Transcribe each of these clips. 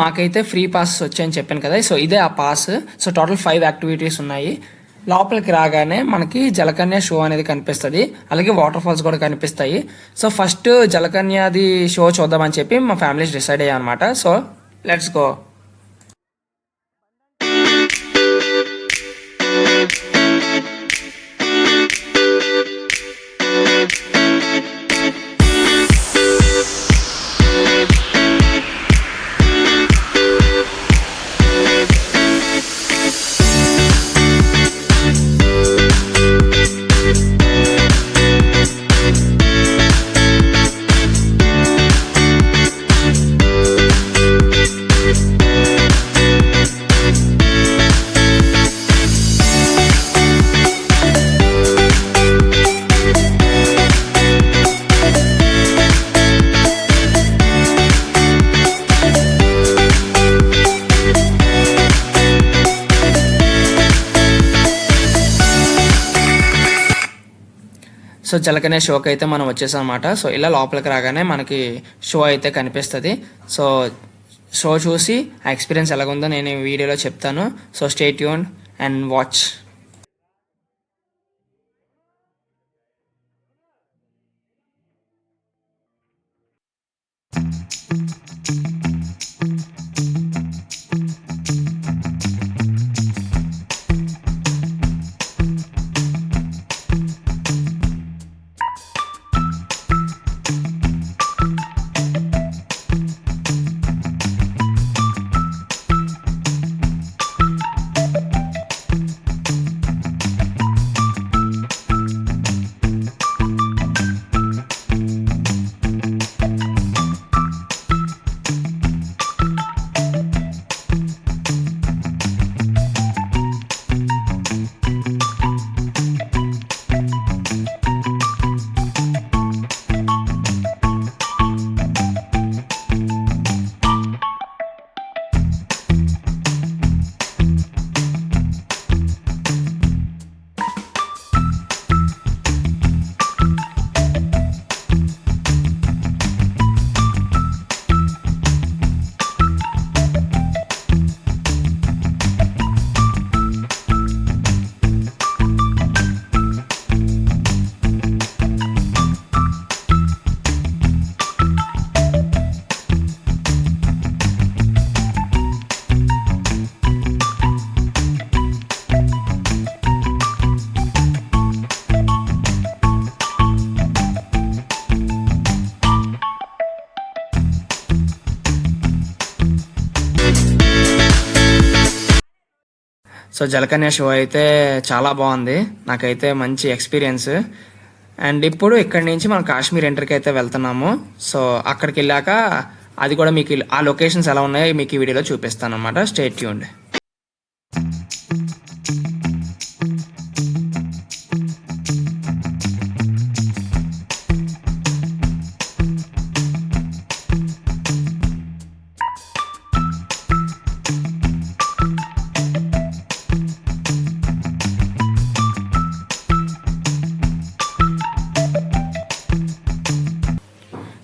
మాకైతే free passes వచ్చాయని చెప్పాను కదా, సో ఇదే ఆ పాస్. సో టోటల్ 5 యాక్టివిటీస్ ఉన్నాయి. లోపలికి రాగానే మనకి జలకన్య షో అనేది కనిపిస్తుంది, అలాగే వాటర్ ఫాల్స్ కూడా కనిపిస్తాయి. సో ఫస్ట్ జలకన్యది షో చూద్దామని చెప్పి మా ఫ్యామిలీస్ డిసైడ్ అయ్యాం అనమాట. So let's go. సో జలకనే షోకి అయితే మనం వచ్చేసాం అనమాట. సో ఇలా లోపలికి రాగానే మనకి షో అయితే కనిపిస్తుంది. సో షో చూసి ఆ ఎక్స్పీరియన్స్ ఎలాగుందో నేను ఈ వీడియోలో చెప్తాను. So stay tune and watch. So Jalakanya show అయితే చాలా బాగుంది, నాకైతే మంచి ఎక్స్పీరియన్స్. అండ్ ఇప్పుడు ఇక్కడి నుంచి మనం కాశ్మీర్ ఎంట్రీకి అయితే వెళ్తున్నాము. సో అక్కడికి వెళ్ళాక అది కూడా మీకు ఆ లొకేషన్స్ ఎలా ఉన్నాయో మీకు ఈ వీడియోలో చూపిస్తాను అనమాట. Stay tuned.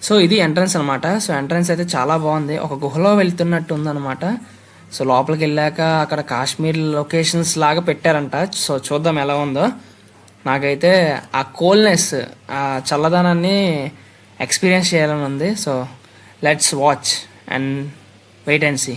సో ఇది ఎంట్రన్స్ అనమాట. సో ఎంట్రన్స్ అయితే చాలా బాగుంది, ఒక గుహలో వెళ్తున్నట్టు ఉందన్నమాట. సో లోపలికి వెళ్ళాక అక్కడ కాశ్మీర్ లొకేషన్స్ లాగా పెట్టారంట. సో చూద్దాం ఎలా ఉందో. నాకైతే ఆ కూల్నెస్, ఆ చల్లదనాన్ని ఎక్స్పీరియన్స్ చేయాలని ఉంది. So let's watch and wait and see.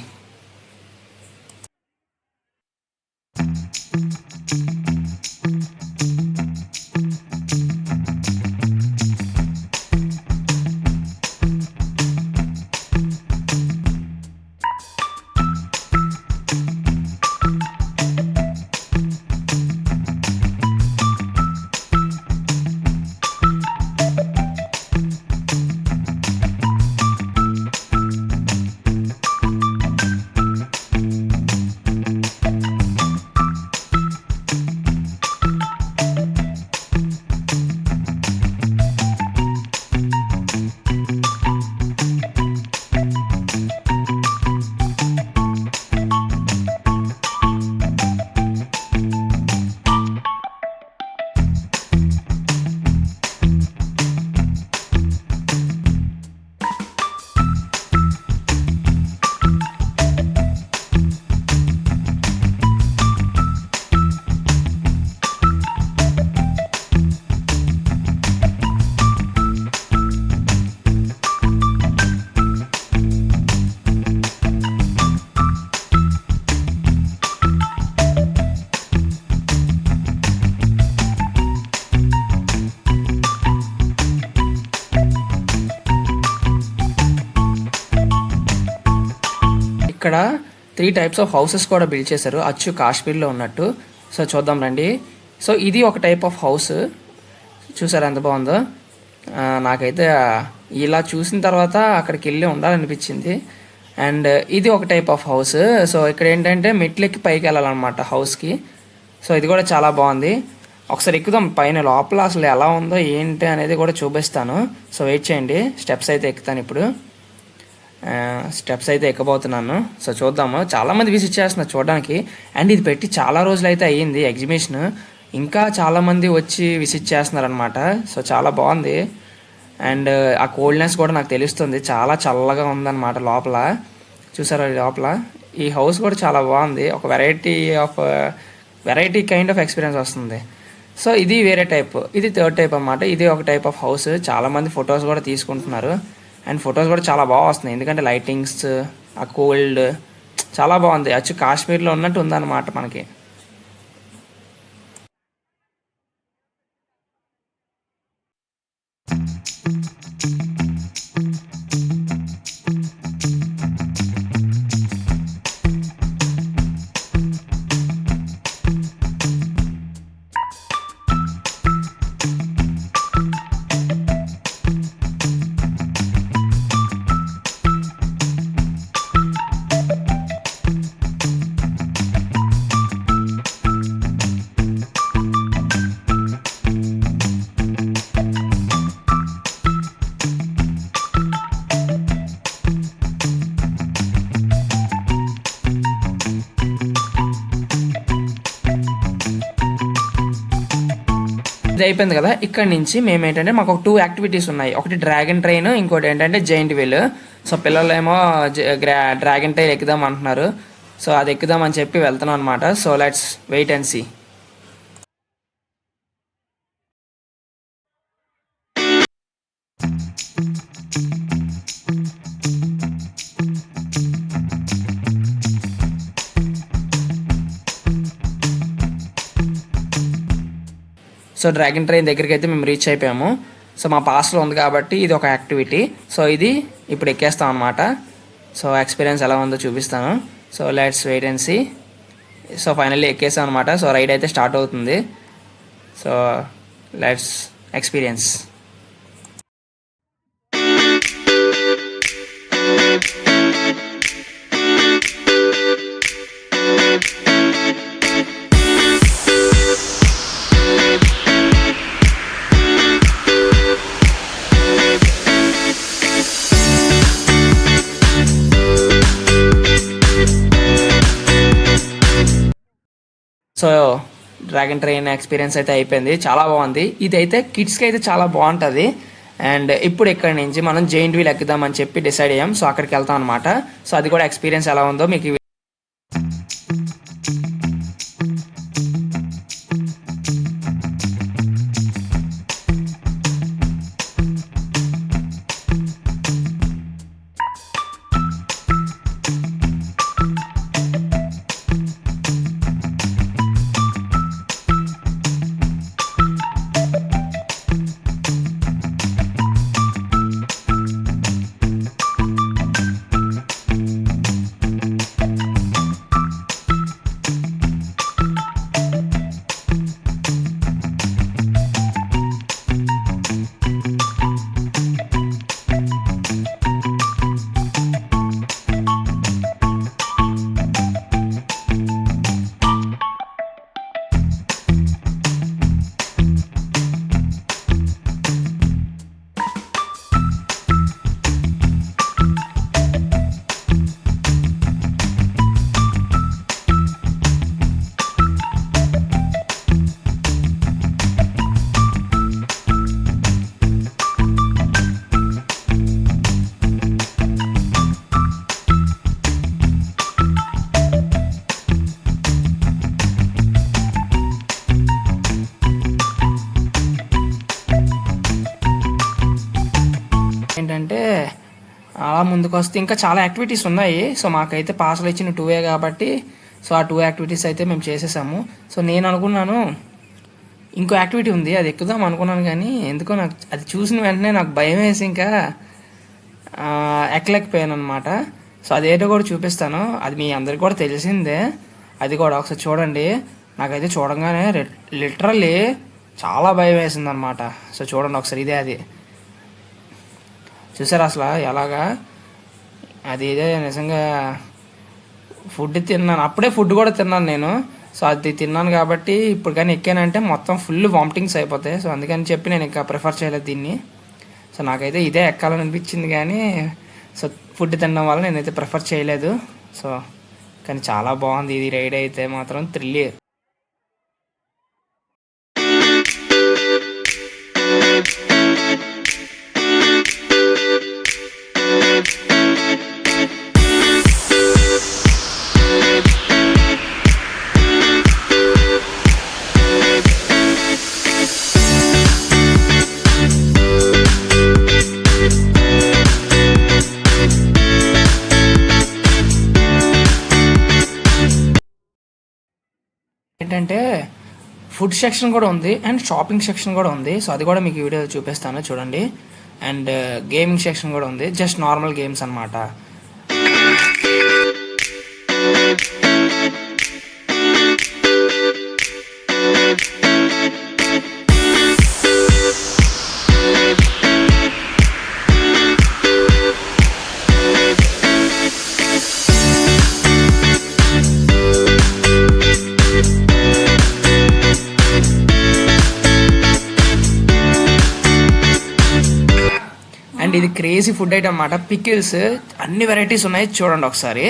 ఇక్కడ 3 టైప్స్ ఆఫ్ హౌసెస్ కూడా బిల్డ్ చేశారు అచ్చు కాశ్మీర్లో ఉన్నట్టు. సో చూద్దాం రండి. సో ఇది ఒక టైప్ ఆఫ్ హౌస్, చూసారా ఎంత బాగుందో. నాకైతే ఇలా చూసిన తర్వాత అక్కడికి వెళ్ళి ఉండాలనిపించింది. అండ్ ఇది ఒక టైప్ ఆఫ్ హౌస్. సో ఇక్కడ ఏంటంటే మెట్లెక్కి పైకి వెళ్ళాలన్నమాట హౌస్కి. సో ఇది కూడా చాలా బాగుంది. ఒకసారి ఎక్కుదాం పైన, లోపల అసలు ఎలా ఉందో ఏంటి అనేది కూడా చూపిస్తాను. సో వెయిట్ చేయండి. స్టెప్స్ అయితే ఎక్కుతాను ఇప్పుడు. స్టెప్స్ అయితే ఎక్కబోతున్నాను. సో చూద్దాము. చాలామంది విజిట్ చేస్తున్నారు చూడడానికి. అండ్ ఇది పెట్టి చాలా రోజులు అయితే అయ్యింది ఎగ్జిబిషన్. ఇంకా చాలామంది వచ్చి విజిట్ చేస్తున్నారు అనమాట. సో చాలా బాగుంది. అండ్ ఆ కోల్డ్నెస్ కూడా నాకు తెలుస్తుంది. చాలా చల్లగా ఉందన్నమాట లోపల. చూసారా లోపల ఈ హౌస్ కూడా చాలా బాగుంది. ఒక వెరైటీ కైండ్ ఆఫ్ ఎక్స్పీరియన్స్ వస్తుంది. సో ఇది వేరే టైప్, ఇది థర్డ్ టైప్ అన్నమాట. ఇది ఒక టైప్ ఆఫ్ హౌస్. చాలామంది ఫొటోస్ కూడా తీసుకుంటున్నారు. అండ్ ఫొటోస్ కూడా చాలా బాగా వస్తున్నాయి, ఎందుకంటే లైటింగ్స్, ఆ కోల్డ్ చాలా బాగుంది. అచ్చు కాశ్మీర్లో ఉన్నట్టు ఉందన్నమాట మనకి. ఇది అయిపోయింది కదా. ఇక్కడ నుంచి మేము ఏంటంటే మాకు ఒక 2 యాక్టివిటీస్ ఉన్నాయి. ఒకటి డ్రాగన్ ట్రైన్, ఇంకోటి ఏంటంటే జైంట్ వీల్. సో పిల్లలు ఏమో డ్రాగన్ ట్రైన్ ఎక్కుదాం అంటున్నారు. సో అది ఎక్కుదామని చెప్పి వెళ్తున్నాం అనమాట. So let's wait and see. So dragon train దగ్గరికి అయితే మేము రీచ్ అయిపోయాము. సో మా పాస్లో ఉంది కాబట్టి ఇది ఒక యాక్టివిటీ. సో ఇది ఇప్పుడు ఎక్కేస్తాం అనమాట. సో ఎక్స్పీరియన్స్ ఎలా ఉందో చూపిస్తాను. So let's wait and see. So finally ఎక్కేసాం అనమాట. సో రైడ్ అయితే స్టార్ట్ అవుతుంది. So let's experience. So dragon train experience అయితే అయిపోయింది, చాలా బాగుంది. ఇదైతే కిడ్స్కి అయితే చాలా బాగుంటుంది. అండ్ ఇప్పుడు ఇక్కడ నుంచి మనం జైంట్ వీల్ ఎక్కుదామని చెప్పి డిసైడ్ అయ్యాం. సో అక్కడికి వెళ్తాం అనమాట. సో అది కూడా ఎక్స్పీరియన్స్ ఎలా ఉందో మీకు ఏంటంటే అలా ముందుకు వస్తే ఇంకా చాలా యాక్టివిటీస్ ఉన్నాయి. సో మాకైతే పాస్లు ఇచ్చిన 2 కాబట్టి సో ఆ 2 యాక్టివిటీస్ అయితే మేము చేసేసాము. సో నేను అనుకున్నాను ఇంకో యాక్టివిటీ ఉంది, అది ఎక్కుదాం అనుకున్నాను, కానీ ఎందుకో నాకు అది చూసిన వెంటనే నాకు భయం వేసి ఇంకా ఎక్కలేకపోయాను అనమాట. సో అదేంటో కూడా చూపిస్తాను. అది మీ అందరికి కూడా తెలిసిందే. అది కూడా ఒకసారి చూడండి. నాకైతే చూడంగానే లిటరల్లీ చాలా భయం వేసింది అనమాట. సో చూడండి ఒకసారి, ఇదే అది. చూసారు అసలు ఎలాగా? అది ఇదే నిజంగా ఫుడ్ తిన్నాను, అప్పుడే ఫుడ్ కూడా తిన్నాను నేను. సో అది తిన్నాను కాబట్టి ఇప్పుడు కానీ ఎక్కానంటే మొత్తం ఫుల్ వామిటింగ్స్ అయిపోతాయి. సో అందుకని చెప్పి నేను ఇంకా ప్రిఫర్ చేయలేదు దీన్ని. సో నాకైతే ఇదే ఎక్కాలని అనిపించింది కానీ సో ఫుడ్ తినడం వల్ల నేనైతే ప్రిఫర్ చేయలేదు. సో కానీ చాలా బాగుంది ఇది రైడ్ అయితే మాత్రం థ్రిల్. ఏంటంటే ఫుడ్ సెక్షన్ కూడా ఉంది అండ్ షాపింగ్ సెక్షన్ కూడా ఉంది. సో అది కూడా మీకు వీడియో చూపిస్తాను చూడండి. అండ్ గేమింగ్ సెక్షన్ కూడా ఉంది, జస్ట్ నార్మల్ గేమ్స్ అనమాట. అండ్ ఇది క్రేజీ ఫుడ్ ఐటమ్ అన్నమాట. పికిల్స్ అన్ని వెరైటీస్ ఉన్నాయి చూడండి ఒకసారి.